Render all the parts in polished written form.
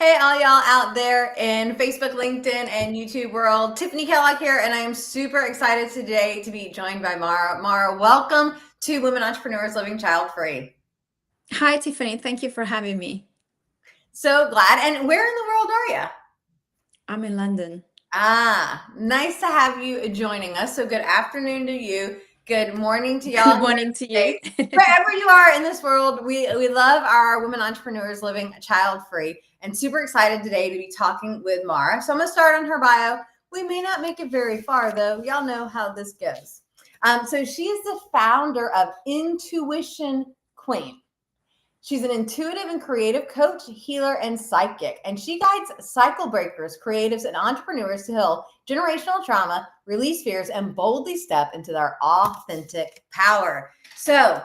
Hey, all y'all out there in Facebook, LinkedIn, and YouTube world. Tiffanie Kellog here, and I am super excited today to be joined by Mara. Mara, welcome to Women Entrepreneurs Living Child-Free. Hi, Tiffany. Thank you for having me. So glad. And where in the world are you? I'm in London. Nice to have you joining us. So good afternoon to you. Good morning to y'all Good here morning in to the you. States. Wherever you are in this world, we love our women entrepreneurs living child-free, and super excited today to be talking with Mara. So I'm going to start on her bio. We may not make it very far, though. Y'all know how this goes. So she is the founder of Intuition Queen. She's an intuitive and creative coach, healer, and psychic, and she guides cycle breakers, creatives, and entrepreneurs to heal generational trauma, release fears, and boldly step into their authentic power. So,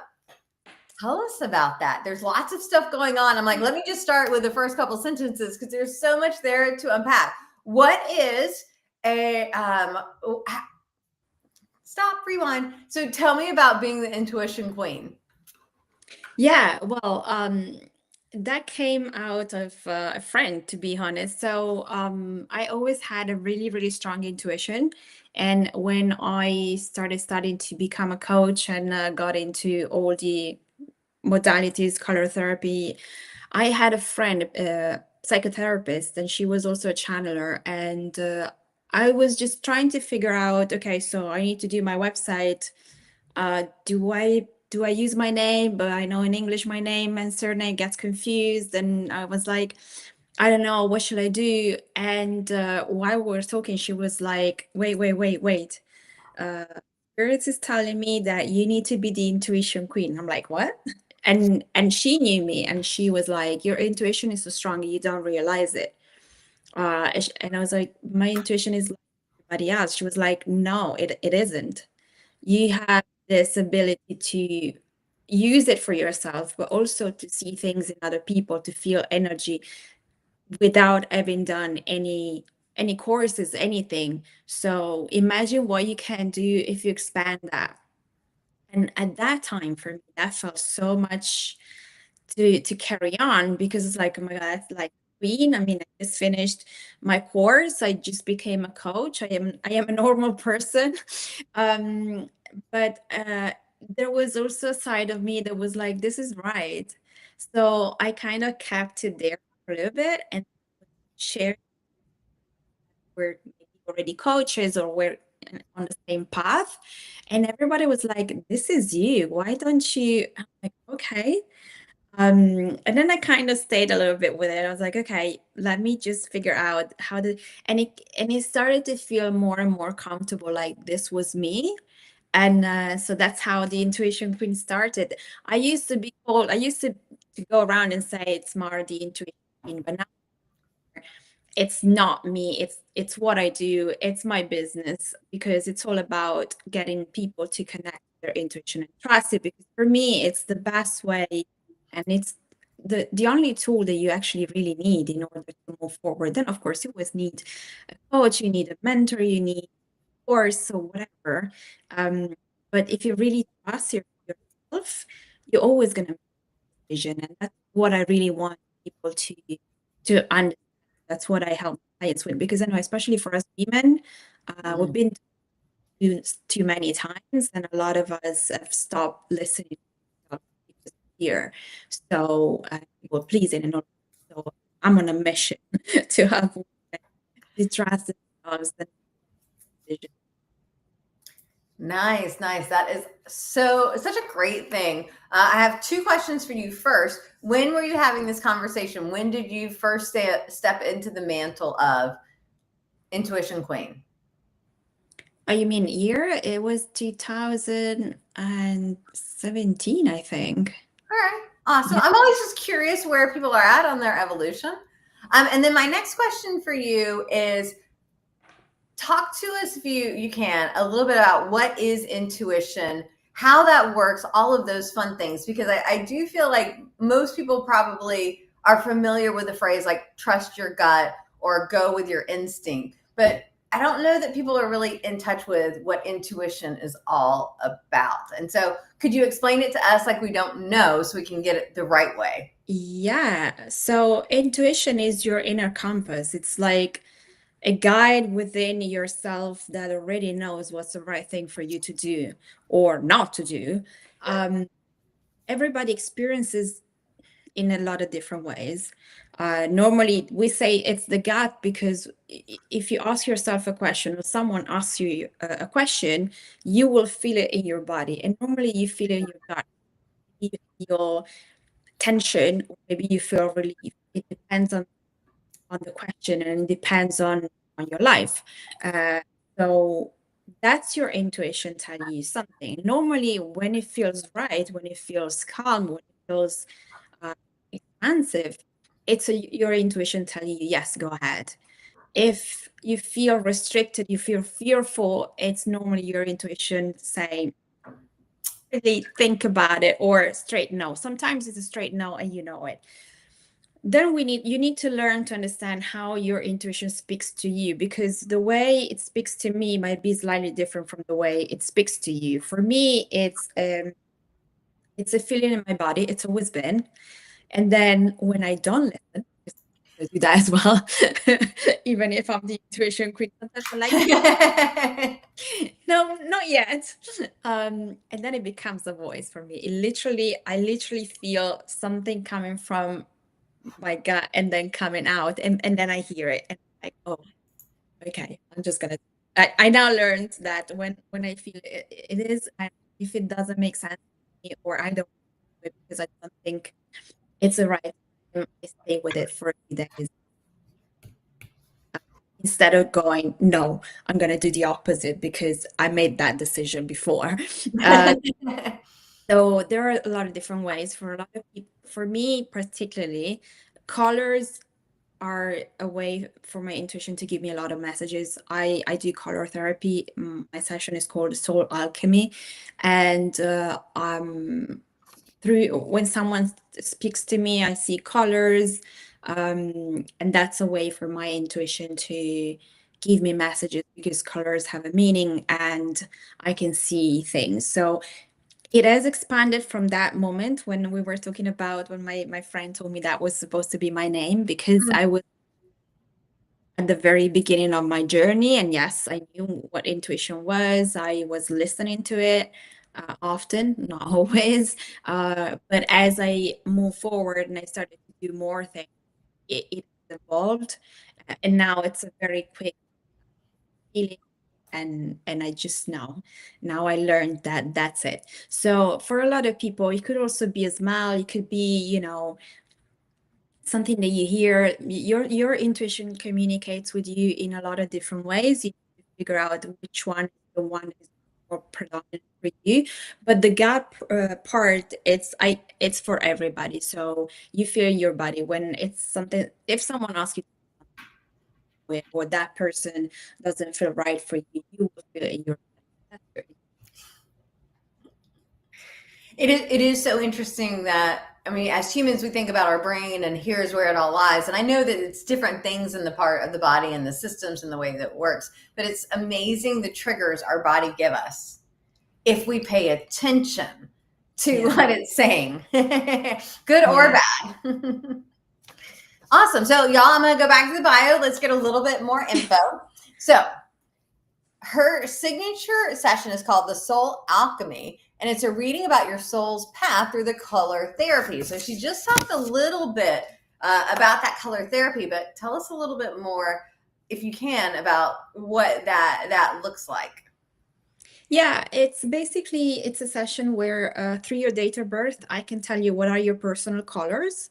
tell us about that. There's lots of stuff going on. I'm like, let me just start with the first couple sentences because there's so much there to unpack. What is a stop, rewind. So, tell me about being the intuition queen. Yeah, well, that came out of a friend, to be honest. So I always had a really, really strong intuition. And when I started studying to become a coach and got into all the modalities, color therapy, I had a friend, a psychotherapist, and she was also a channeler. And I was just trying to figure out, okay, so I need to do my website. Do I use my name? But I know in English my name and surname gets confused. And I was like, I don't know, what should I do? And while we were talking, she was like, wait. Spirit is telling me that you need to be the intuition queen. I'm like, what? And she knew me, and she was like, your intuition is so strong, you don't realize it. And I was like, my intuition is like everybody else. She was like, no, it isn't. You have this ability to use it for yourself, but also to see things in other people, to feel energy without having done any courses, anything. So imagine what you can do if you expand that. And at that time, for me, that felt so much to carry on, because it's like, oh my God, that's like queen. I mean, I just finished my course. I just became a coach. I am a normal person. Um, but there was also a side of me that was like, this is right. So I kind of kept it there for a little bit and shared. We're maybe already coaches, or we're on the same path. And everybody was like, this is you. Why don't you? I'm like, okay. And then I kind of stayed a little bit with it. I was like, okay, let me just figure out how to, and it started to feel more and more comfortable, like this was me. And so that's how the intuition queen started. I used to go around and say it's Mara the intuition queen, but now it's not me. It's what I do. It's my business, because it's all about getting people to connect their intuition and trust it. Because for me, it's the best way, and it's the only tool that you actually really need in order to move forward. Then, of course, you always need a coach, you need a mentor, you need a course or whatever. Um, but if you really trust yourself, you're always going to make a decision, and that's what I really want people to understand. That's what I help clients with, because I know, especially for us women, we've been too many times, and a lot of us have stopped listening because of fear. So, people pleasing, and all. So I'm on a mission to help women to trust themselves and decision. Nice, nice. That is such a great thing. I have two questions for you. First, when were you having this conversation? When did you first step into the mantle of intuition queen? Oh, you mean year? It was 2017, I think. All right, awesome. Yeah. I'm always just curious where people are at on their evolution. And then my next question for you is, talk to us, if you can, a little bit about what is intuition, how that works, all of those fun things, because I do feel like most people probably are familiar with the phrase like trust your gut or go with your instinct. But I don't know that people are really in touch with what intuition is all about. And so could you explain it to us like we don't know so we can get it the right way? Yeah, so intuition is your inner compass. It's like a guide within yourself that already knows what's the right thing for you to do or not to do. Um, Everybody experiences in a lot of different ways. Normally, we say it's the gut because if you ask yourself a question or someone asks you a question, you will feel it in your body. And normally, you feel it in your gut. You feel tension, or maybe you feel relief. It depends on the question and it depends on your life. Uh, so that's your intuition telling you something. Normally, when it feels right, when it feels calm, when it feels uh, expansive, it's your intuition telling you, yes, go ahead. If you feel restricted, you feel fearful, it's normally your intuition saying, really think about it, or straight no. Sometimes it's a straight no and you know it. Then you need to learn to understand how your intuition speaks to you, because the way it speaks to me might be slightly different from the way it speaks to you. For me, it's a feeling in my body. It's always been. And then when I don't listen, because I do that as well, even if I'm the intuition queen, sometimes I'm like, no, not yet. And then it becomes a voice for me. I literally feel something coming from my gut and then coming out, and then I hear it and I'm like, oh, okay, I'm just gonna. I now learned that when I feel it is, and if it doesn't make sense to me or I don't do it because I don't think it's the right time, I stay with it for a few days instead of going, no, I'm gonna do the opposite because I made that decision before. Uh, so there are a lot of different ways for a lot of people. For me, particularly, colors are a way for my intuition to give me a lot of messages. I do color therapy. My session is called Soul Alchemy, and through when someone speaks to me, I see colors, and that's a way for my intuition to give me messages because colors have a meaning and I can see things. So it has expanded from that moment when we were talking about when my friend told me that was supposed to be my name, because I was at the very beginning of my journey. And yes, I knew what intuition was. I was listening to it often, not always. But as I moved forward and I started to do more things, it evolved. And now it's a very quick feeling. And I just know. Now I learned that that's it. So for a lot of people, it could also be a smile. It could be, something that you hear. Your intuition communicates with you in a lot of different ways. You need to figure out which one is the one that is more predominant for you. But the gap part, it's for everybody. So you feel in your body when it's something. If someone asks you or that person doesn't feel right for you, you will feel it in your body. It is so interesting that, I mean, as humans, we think about our brain and here's where it all lies. And I know that it's different things in the part of the body and the systems and the way that it works, but it's amazing the triggers our body give us if we pay attention to what it's saying, good or bad. Awesome. So y'all, I'm going to go back to the bio. Let's get a little bit more info. So her signature session is called the Soul Alchemy, and it's a reading about your soul's path through the color therapy. So she just talked a little bit about that color therapy, but tell us a little bit more, if you can, about what that looks like. Yeah, it's basically it's a session where through your date of birth, I can tell you what are your personal colors,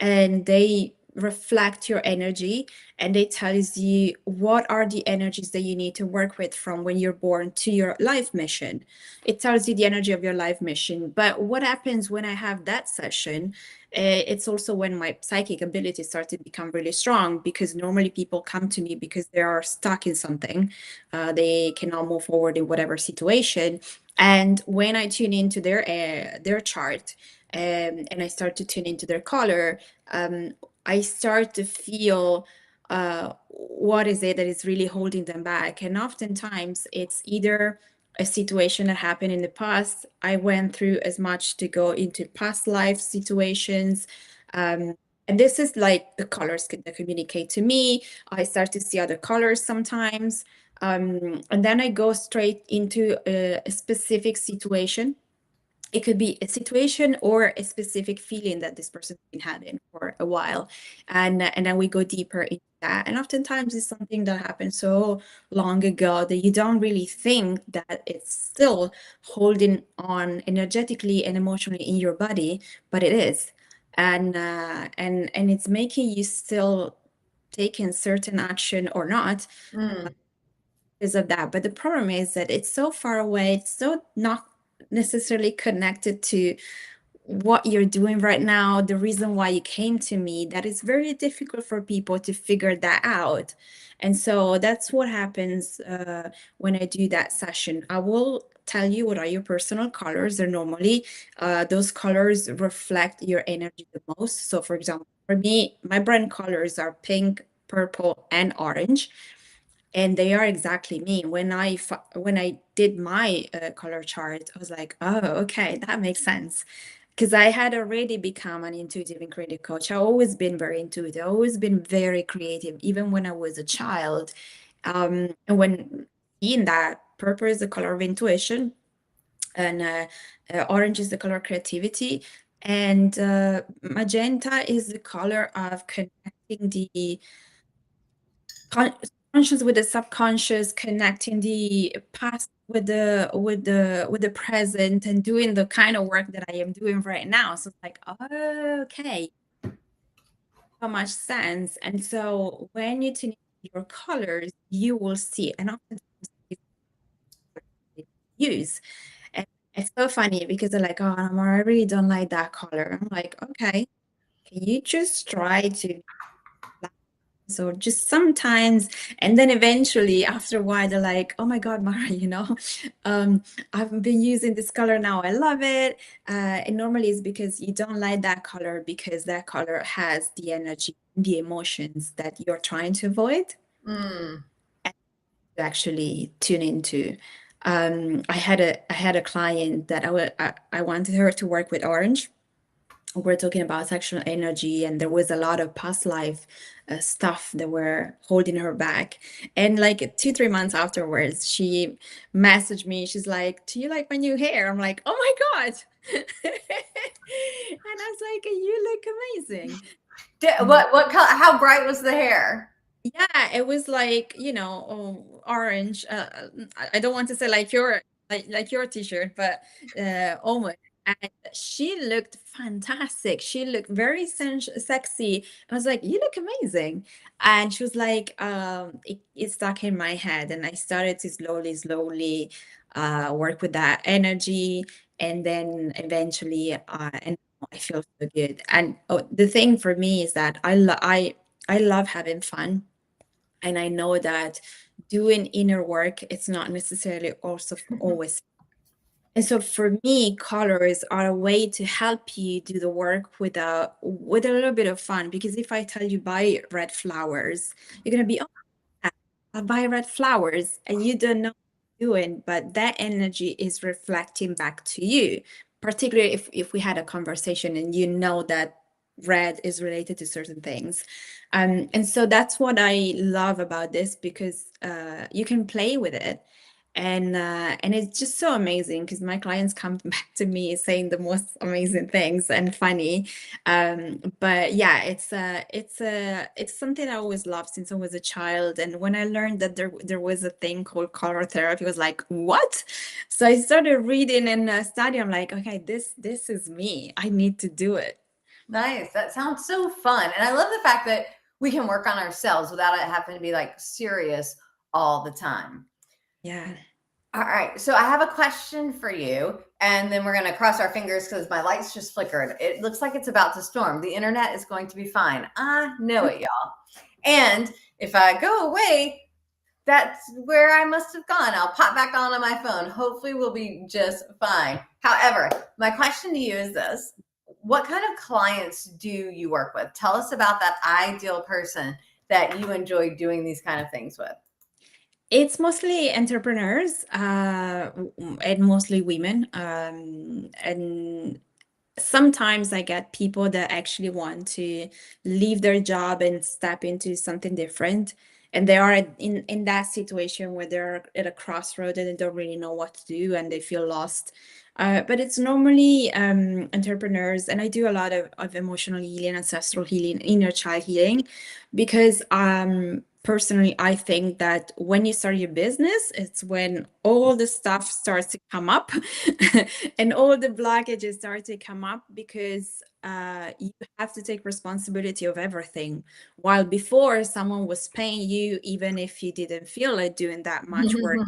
and they reflect your energy, and they tells you what are the energies that you need to work with from when you're born to your life mission. It tells you the energy of your life mission. But what happens when I have that session? It's also when my psychic abilities start to become really strong, because normally people come to me because they are stuck in something. They cannot move forward in whatever situation. And when I tune into their chart, and I start to tune into their color, I start to feel what is it that is really holding them back. And oftentimes it's either a situation that happened in the past. I went through as much to go into past life situations. And this is like the colors that communicate to me. I start to see other colors sometimes. And then I go straight into a specific situation. It could be a situation or a specific feeling that this person's been having for a while. And then we go deeper into that. And oftentimes it's something that happened so long ago that you don't really think that it's still holding on energetically and emotionally in your body, but it is. And it's making you still taking certain action or not because of that. But the problem is that it's so far away, it's so not necessarily connected to what you're doing right now, the reason why you came to me, that it's very difficult for people to figure that out. And so that's what happens when I do that session. I will tell you what are your personal colors. They're normally those colors reflect your energy the most. So for example, for me, my brand colors are pink, purple, and orange. And they are exactly me. When I did my color chart, I was like, oh, okay, that makes sense. Because I had already become an intuitive and creative coach. I've always been very intuitive, I've always been very creative, even when I was a child. And when seeing that purple is the color of intuition, and orange is the color of creativity, and magenta is the color of connecting the conscious with the subconscious, connecting the past with the present, and doing the kind of work that I am doing right now. So it's like, oh, okay, so much sense. And so when you tune into your colors, you will see, and often use. And it's so funny because they're like, oh, I really don't like that color. I'm like, okay, can you just try to, so just sometimes, and then eventually after a while, they're like, oh my God, Mara, I've been using this color now. I love it. And normally it's because you don't like that color because that color has the energy, the emotions that you're trying to avoid and to actually tune into. I had a client that I wanted her to work with orange. We're talking about sexual energy, and there was a lot of past life stuff that were holding her back. And like 2-3 months afterwards, she messaged me. She's like, do you like my new hair? I'm like, oh my God. And I was like, you look amazing. What color? How bright was the hair? Yeah, it was like, orange. I don't want to say like your t-shirt, but almost. And she looked fantastic. She looked very sexy. I was like, you look amazing. And she was like, it stuck in my head. And I started to slowly work with that energy. And then eventually, and I feel so good. And the thing for me is that I love having fun. And I know that doing inner work, it's not necessarily also always. And so for me, colors are a way to help you do the work with a little bit of fun. Because if I tell you buy red flowers, you're gonna be, oh, yeah, I'll buy red flowers, and you don't know what you're doing, but that energy is reflecting back to you. Particularly if we had a conversation and you know that red is related to certain things. And so that's what I love about this, because you can play with it. And it's just so amazing because my clients come back to me saying the most amazing things and funny. But yeah, it's something I always loved since I was a child. And when I learned that there was a thing called color therapy, I was like, what? So I started reading and studying. I'm like, okay, this is me. I need to do it. Nice. That sounds so fun. And I love the fact that we can work on ourselves without it having to be like serious all the time. Yeah. All right. So I have a question for you, and then we're going to cross our fingers because my lights just flickered. It looks like it's about to storm. The internet is going to be fine. I know it, y'all. And if I go away, that's where I must have gone. I'll pop back on my phone. Hopefully we'll be just fine. However, my question to you is this. What kind of clients do you work with? Tell us about that ideal person that you enjoy doing these kind of things with? It's mostly entrepreneurs and mostly women. And sometimes I get people that actually want to leave their job and step into something different. And they are in that situation where they're at a crossroad and they don't really know what to do and they feel lost. But it's normally entrepreneurs, and I do a lot of emotional healing, ancestral healing, inner child healing, because personally, I think that when you start your business, it's when all the stuff starts to come up and all the blockages start to come up, because you have to take responsibility of everything. While before, someone was paying you, even if you didn't feel like doing that much work,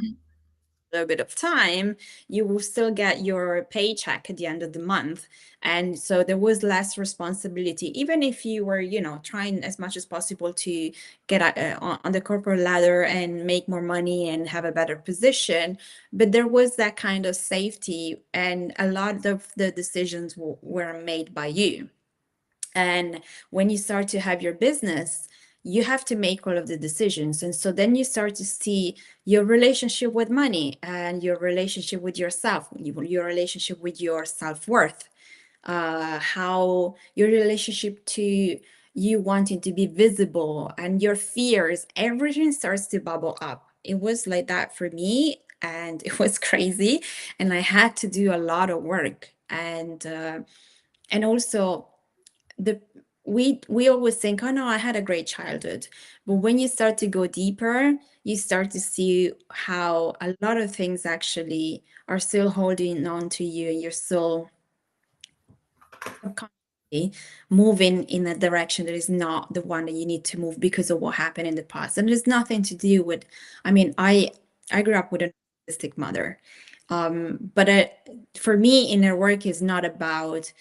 a little bit of time, you will still get your paycheck at the end of the month. And so there was less responsibility, even if you were, trying as much as possible to get on the corporate ladder and make more money and have a better position. But there was that kind of safety, and a lot of the decisions were made by you. And when you start to have your business, you have to make all of the decisions. And so then you start to see your relationship with money and your relationship with yourself, your relationship with your self-worth, how your relationship to you wanting to be visible and your fears, everything starts to bubble up. It was like that for me, and it was crazy. And I had to do a lot of work. And also, we always think, oh no, I had a great childhood. But when you start to go deeper, you start to see how a lot of things actually are still holding on to you, and you're still subconsciously moving in a direction that is not the one that you need to move because of what happened in the past. And there's nothing to do with, I grew up with a narcissistic mother. But for me, inner work is not about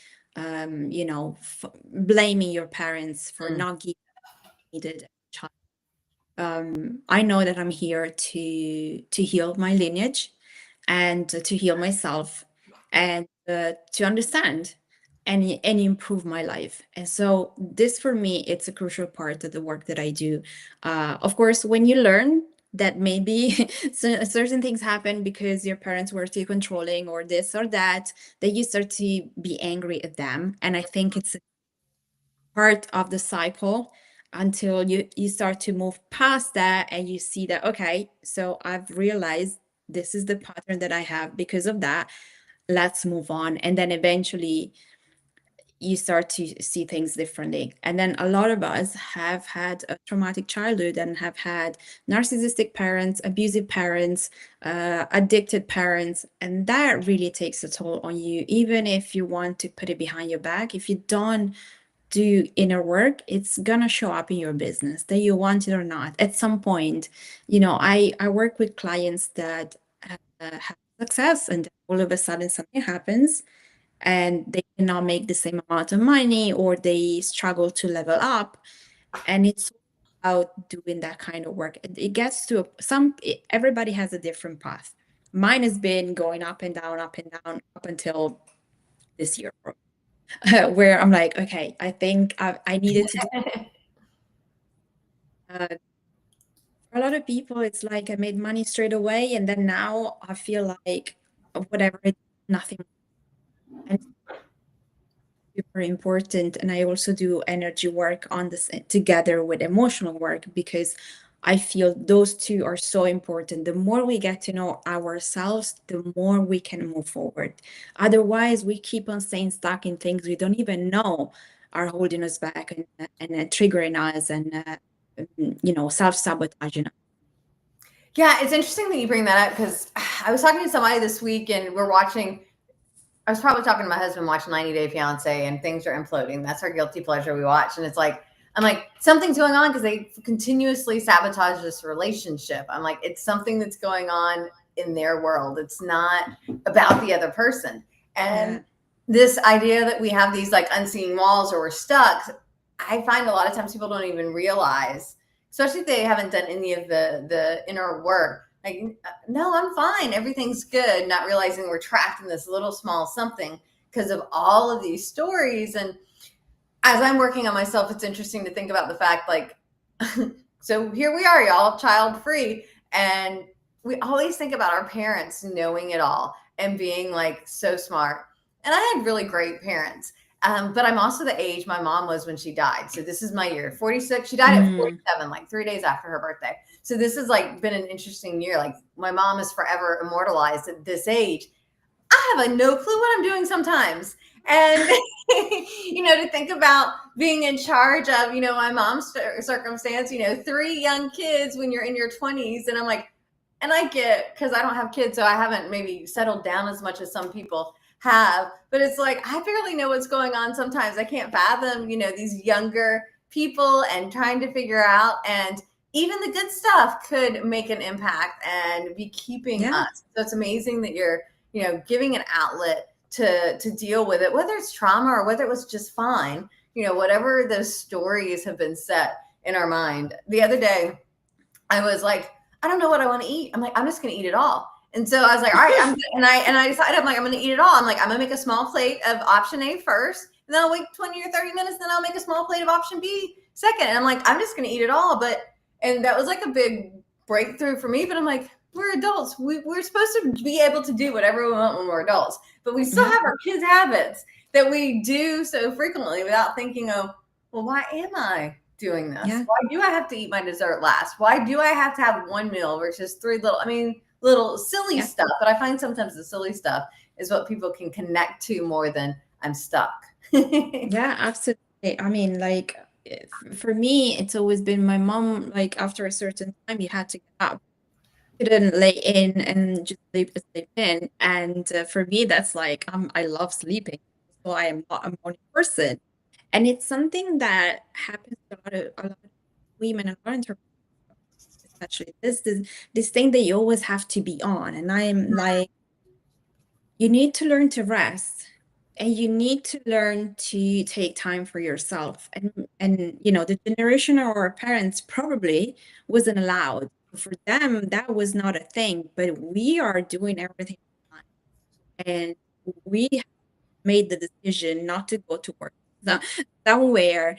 blaming your parents for not giving needed child. I know that I'm here to heal my lineage and to heal myself, and to understand and improve my life. And so this, for me, it's a crucial part of the work that I do. Of course, when you learn that maybe certain things happen because your parents were too controlling or this or that you start to be angry at them. And I think it's part of the cycle until you start to move past that and you see that, okay, so I've realized this is the pattern that I have because of that. Let's move on. And then eventually you start to see things differently. And then a lot of us have had a traumatic childhood and have had narcissistic parents, abusive parents, addicted parents, and that really takes a toll on you. Even if you want to put it behind your back, if you don't do inner work, it's gonna show up in your business, that you want it or not. At some point, I work with clients that have success, and all of a sudden something happens and they cannot make the same amount of money, or they struggle to level up. And it's about doing that kind of work. It gets to everybody has a different path. Mine has been going up and down, up until this year, where I'm like, okay, I think I needed to do. For a lot of people, it's like I made money straight away, and then now I feel like whatever, nothing. And super important. And I also do energy work on this together with emotional work, because I feel those two are so important. The more we get to know ourselves, the more we can move forward. Otherwise, we keep on staying stuck in things we don't even know are holding us back and triggering us and self-sabotaging us. Yeah, it's interesting that you bring that up, because I was talking to somebody this week and I was probably talking to my husband watching 90 Day Fiance, and things are imploding. That's our guilty pleasure we watch. And it's like, I'm like, something's going on because they continuously sabotage this relationship. I'm like, it's something that's going on in their world. It's not about the other person. And this idea that we have these like unseen walls or we're stuck, I find a lot of times people don't even realize, especially if they haven't done any of the inner work. Like, no, I'm fine. Everything's good. Not realizing we're trapped in this little small something because of all of these stories. And as I'm working on myself, it's interesting to think about the fact, like, So here we are, y'all, child free. And we always think about our parents knowing it all and being like so smart. And I had really great parents. But I'm also the age my mom was when she died. So this is my year, 46. She died at Mm, 47, like 3 days after her birthday. So this has like been an interesting year. Like my mom is forever immortalized at this age. I have a no clue what I'm doing sometimes. And, to think about being in charge of, my mom's circumstance, 3 young kids when you're in your 20s. And I'm like, and I get, because I don't have kids, so I haven't maybe settled down as much as some people have. But it's like, I barely know what's going on sometimes. I can't fathom, these younger people and trying to figure out. And even the good stuff could make an impact and be keeping yeah. us. So it's amazing that you're giving an outlet to deal with it, whether it's trauma or whether it was just fine, whatever those stories have been set in our mind. The other day, I was like, I don't know what I want to eat. I'm like, I'm just going to eat it all. And so I was like, all right, I decided, I'm like, I'm going to eat it all. I'm like, I'm going to make a small plate of option A first, and then I'll wait 20 or 30 minutes, then I'll make a small plate of option B second. And I'm like, I'm just going to eat it all. And that was like a big breakthrough for me. But I'm like, we're adults. We're supposed to be able to do whatever we want when we're adults, but we still Yeah. have our kids' habits that we do so frequently without thinking, oh, well, why am I doing this? Yeah. Why do I have to eat my dessert last? Why do I have to have one meal versus three little silly Yeah. stuff? But I find sometimes the silly stuff is what people can connect to more than I'm stuck. Yeah, absolutely. I mean, like for me, it's always been my mom, like after a certain time, you had to get up. You couldn't lay in and just sleep in. And for me, that's like, I love sleeping. So I am not a morning person. And it's something that happens to a lot of women and entrepreneurs, especially this thing that you always have to be on. And I'm like, you need to learn to rest, and you need to learn to take time for yourself. And the generation of our parents probably wasn't allowed. For them, that was not a thing, but we are doing everything on time. And we made the decision not to go to work somewhere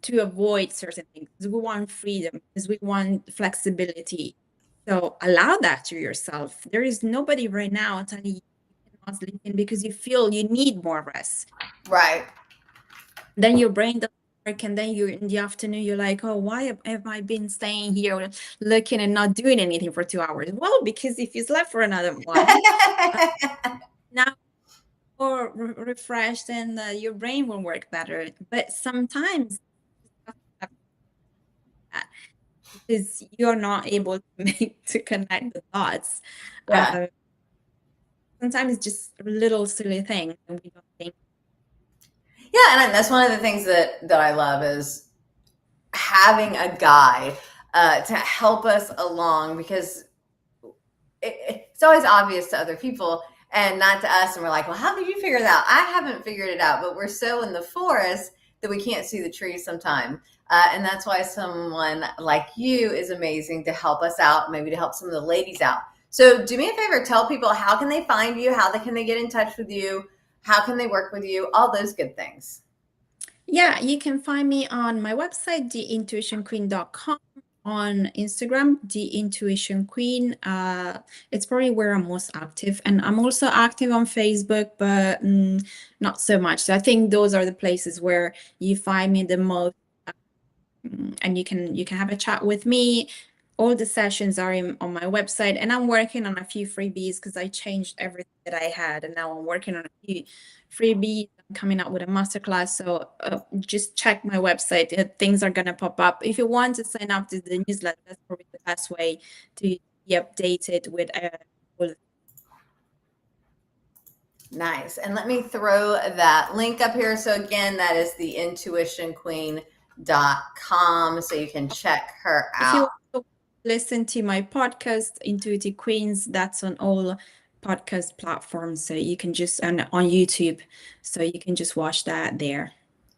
to avoid certain things, because we want freedom, because we want flexibility. So allow that to yourself. There is nobody right now telling you cannot sleep in because you feel you need more rest. Right. Then your brain doesn't work, and then you in the afternoon you're like, oh, why have I been staying here looking and not doing anything for 2 hours? Well, because if you slept for another one, now or refreshed, and your brain will work better. But sometimes because you're not able to connect the dots. Yeah. Sometimes it's just a little silly thing, and we don't think. Yeah, and that's one of the things that I love is having a guide to help us along, because it's always obvious to other people and not to us. And we're like, well, how did you figure it out? I haven't figured it out, but we're so in the forest that we can't see the trees sometimes. And that's why someone like you is amazing to help us out, maybe to help some of the ladies out. So do me a favor, tell people how can they find you, can they get in touch with you, how can they work with you, all those good things. Yeah, you can find me on my website, theintuitionqueen.com, on Instagram, The Intuition Queen. It's probably where I'm most active. And I'm also active on Facebook, but not so much. So I think those are the places where you find me the most. And you can have a chat with me. All the sessions are on my website, and I'm working on a few freebies because I changed everything that I had, and now I'm working on a few freebies. I'm coming out with a masterclass, so just check my website. Things are gonna pop up. If you want to sign up to the newsletter, that's probably the best way to be updated with all. Nice. And let me throw that link up here. So again, that is the intuitionqueen.com. So you can check her If you out. want to listen to my podcast, Intuitive Queens, that's on all podcast platforms. So you can just, and on YouTube, so you can just watch that there.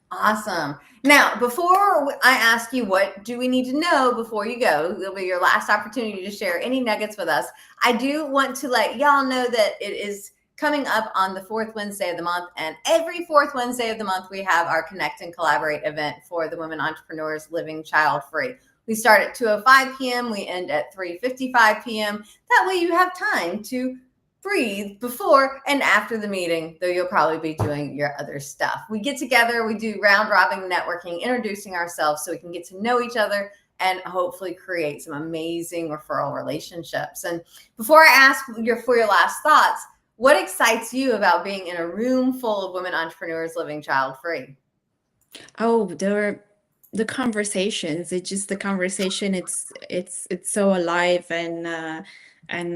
Awesome. Now, before I ask you what do we need to know before you go, it'll be your last opportunity to share any nuggets with us. I do want to let y'all know that it is coming up on the fourth Wednesday of the month. And every fourth Wednesday of the month, we have our Connect and Collaborate event for the women entrepreneurs living child free. We start at 2:05 p.m. We end at 3:55 p.m. That way you have time to breathe before and after the meeting, though you'll probably be doing your other stuff. We get together, we do round robin networking, introducing ourselves so we can get to know each other and hopefully create some amazing referral relationships. And before I ask for your last thoughts, what excites you about being in a room full of women entrepreneurs living child-free? Oh, the conversations. It's just the conversation. It's so alive and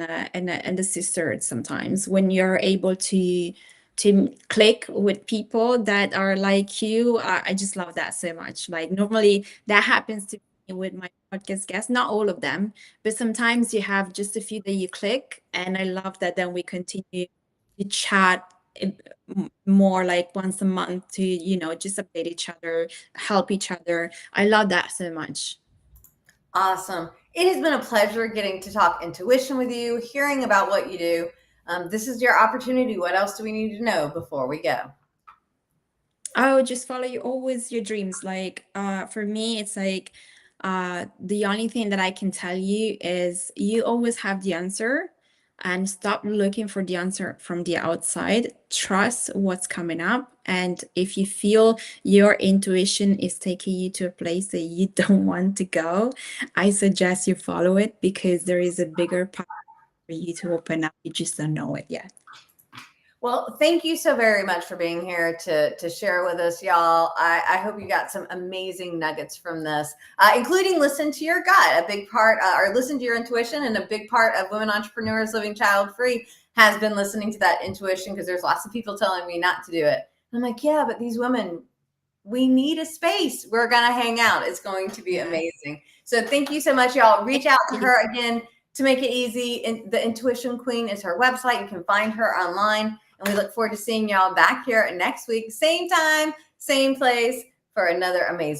the sisters sometimes when you're able to click with people that are like you. I just love that so much. Like normally that happens to me with my podcast guests, not all of them, but sometimes you have just a few that you click, and I love that. Then we continue to chat more like once a month to, just update each other, help each other. I love that so much. Awesome. It has been a pleasure getting to talk intuition with you, hearing about what you do. This is your opportunity. What else do we need to know before we go? Oh, just follow always your dreams. Like for me, it's like the only thing that I can tell you is you always have the answer, and stop looking for the answer from the outside. Trust what's coming up. And if you feel your intuition is taking you to a place that you don't want to go, I suggest you follow it, because there is a bigger path for you to open up. You just don't know it yet. Well, thank you so very much for being here to share with us, y'all. I hope you got some amazing nuggets from this, including listen to your gut. A big part, or listen to your intuition, and a big part of Women Entrepreneurs Living Child-Free has been listening to that intuition, because there's lots of people telling me not to do it. And I'm like, yeah, but these women, we need a space. We're going to hang out. It's going to be amazing. So thank you so much, y'all. Reach out to her again to make it easy. The Intuition Queen is her website. You can find her online. And we look forward to seeing y'all back here next week, same time, same place, for another amazing